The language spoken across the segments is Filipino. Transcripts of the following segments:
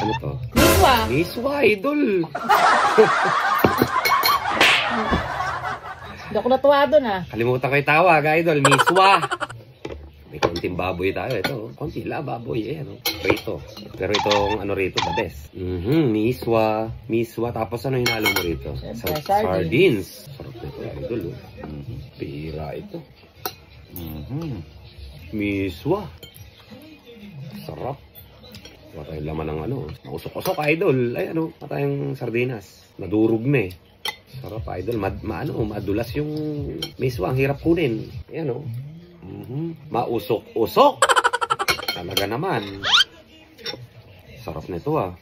Ano to? Miswa. Miswa, idol. Hindi ako natuwa doon ah. Kalimutan ko yung tawag, idol. Miswa. May konting baboy tayo. Ito, konti la baboy. Ano? Rito. Pero itong ano rito, the best. Miswa. Miswa. Tapos ano hinalo mo rito? Sardines. Sarap nito, idol. Pira ito. Miswa. Sarap. Wala tayong laman ng ano. Mausok-usok, idol. Ay, ano, wala tayong sardinas. Nadurog na eh. Sarap, idol. Madulas yung miswa. Ang hirap kunin. Ayan, o. Mausok-usok. Talaga naman. Sarap nito, ah.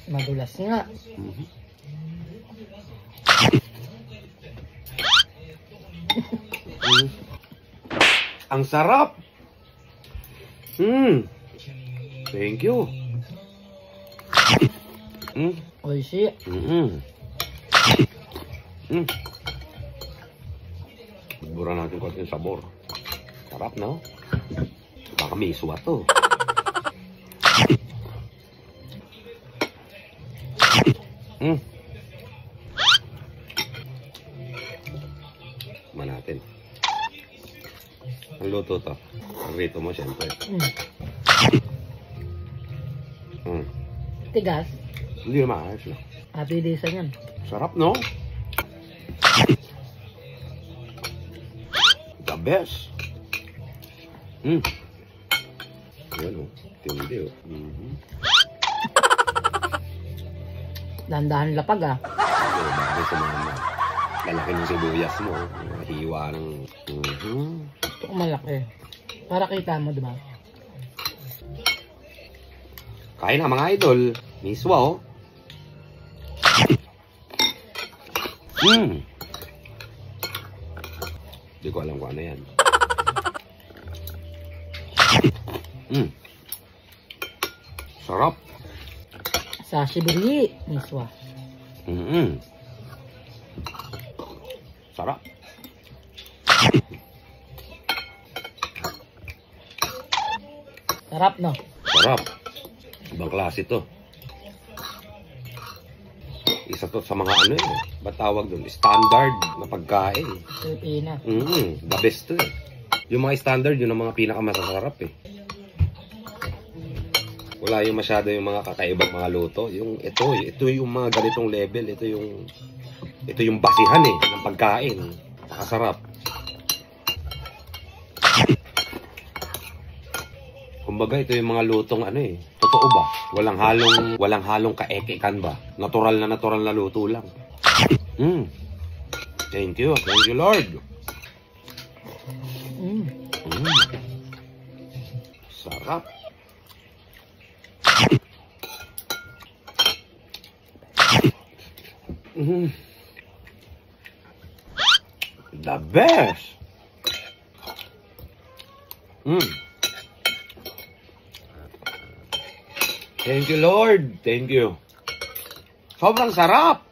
Madulas nga. Ang sarap. Thank you. Oishi. Bura natin konti yung sabor. Sarap, no? Baka miswa to. Natin. Ang luto to. Ang rito mo, syempre. Tigas. Hindi naman ayos, no? Abilisan yan. Sarap, no? The best. Yan, oh. Tindi, oh. Dandahan lapag, ah. Bakit sa mga lalaki ng sibuyas mo. Hiwa ng... Ito malaki. Para kita mo, diba? Kain na, mga idol. Miswa, oh. Hindi ko alam kung ano yan. Sarap. Sashiburi, miswa. Sarap. Sarap, no? Sarap. Ibang klase to. Isa to sa mga ano eh. Ba't tawag doon? Standard na pagkain. Pilipina. The best to eh. Yung mga standard, yun ang mga pinakamasasarap eh. Wala yung masyado yung mga kakaibang mga luto. Yung ito yung mga ganitong level. Ito yung basihan eh ng pagkain. Nakasarap. Kumbaga ito yung mga lutong ano eh. Totoo ba? Walang halong kaekekan ba? Natural na luto lang. Thank you Lord. Sarap. The best. Thank you, Lord. Thank you. Sobrang sarap.